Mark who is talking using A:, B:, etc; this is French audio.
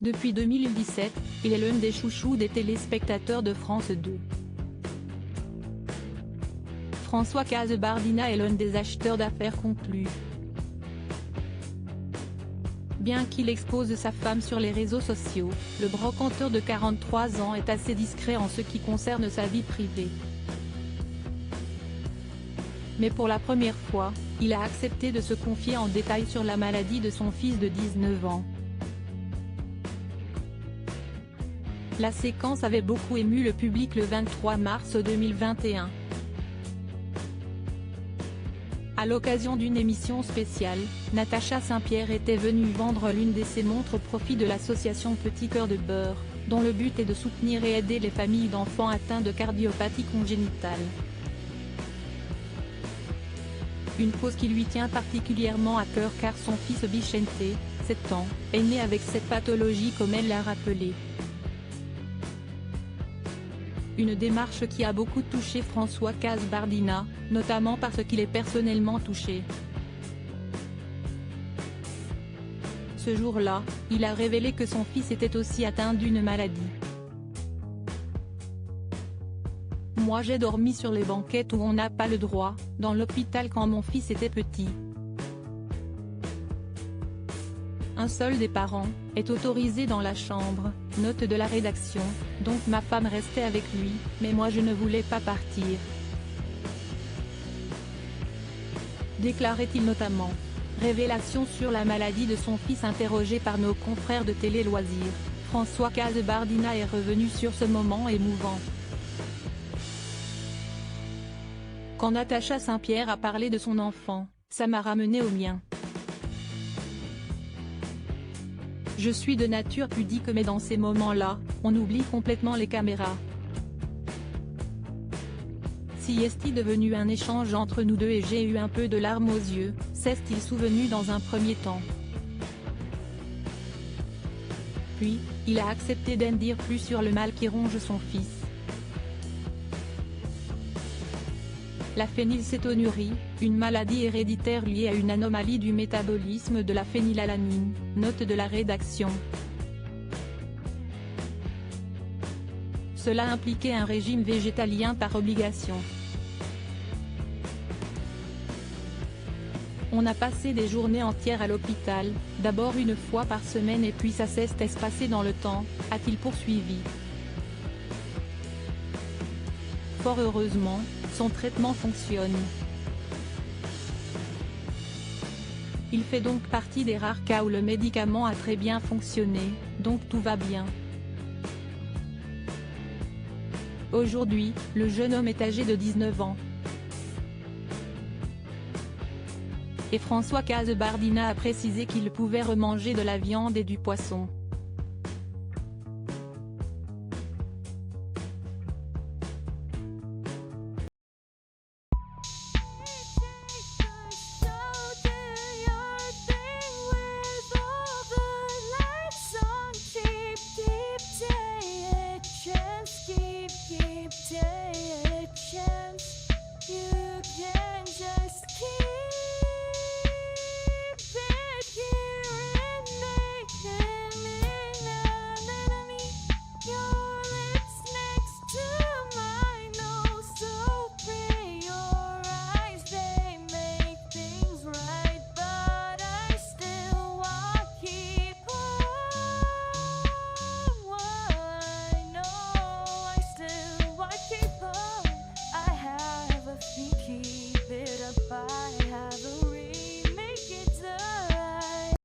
A: Depuis 2017, il est l'un des chouchous des téléspectateurs de France 2. François Kasbardina est l'un des acheteurs d'affaires conclus. Bien qu'il expose sa femme sur les réseaux sociaux, le brocanteur de 43 ans est assez discret en ce qui concerne sa vie privée. Mais pour la première fois, il a accepté de se confier en détail sur la maladie de son fils de 19 ans. La séquence avait beaucoup ému le public le 23 mars 2021. À l'occasion d'une émission spéciale, Natacha Saint-Pierre était venue vendre l'une de ses montres au profit de l'association Petit Cœur de Beurre, dont le but est de soutenir et aider les familles d'enfants atteints de cardiopathie congénitale. Une cause qui lui tient particulièrement à cœur car son fils Vicente, 7 ans, est né avec cette pathologie comme elle l'a rappelé. Une démarche qui a beaucoup touché François Kasbardina, notamment parce qu'il est personnellement touché. Ce jour-là, il a révélé que son fils était aussi atteint d'une maladie. Moi j'ai dormi sur les banquettes où on n'a pas le droit, dans l'hôpital quand mon fils était petit. Un seul des parents est autorisé dans la chambre, note de la rédaction, donc ma femme restait avec lui, mais moi je ne voulais pas partir. Déclarait-il notamment. Révélation sur la maladie de son fils interrogé par nos confrères de Télé Loisirs, François Kasbardina est revenu sur ce moment émouvant. Quand Natacha Saint-Pierre a parlé de son enfant, ça m'a ramené au mien. Je suis de nature pudique mais dans ces moments-là, on oublie complètement les caméras. Si est-il devenu un échange entre nous deux et j'ai eu un peu de larmes aux yeux, s'est-il souvenu dans un premier temps. Puis, il a accepté d'en dire plus sur le mal qui ronge son fils. La phénylcétonurie, une maladie héréditaire liée à une anomalie du métabolisme de la phénylalanine, note de la rédaction. Cela impliquait un régime végétalien par obligation. On a passé des journées entières à l'hôpital, d'abord une fois par semaine et puis ça s'est espacé dans le temps, a-t-il poursuivi. Fort heureusement, son traitement fonctionne. Il fait donc partie des rares cas où le médicament a très bien fonctionné, donc tout va bien. Aujourd'hui, le jeune homme est âgé de 19 ans. Et François Kasbardina a précisé qu'il pouvait remanger de la viande et du poisson.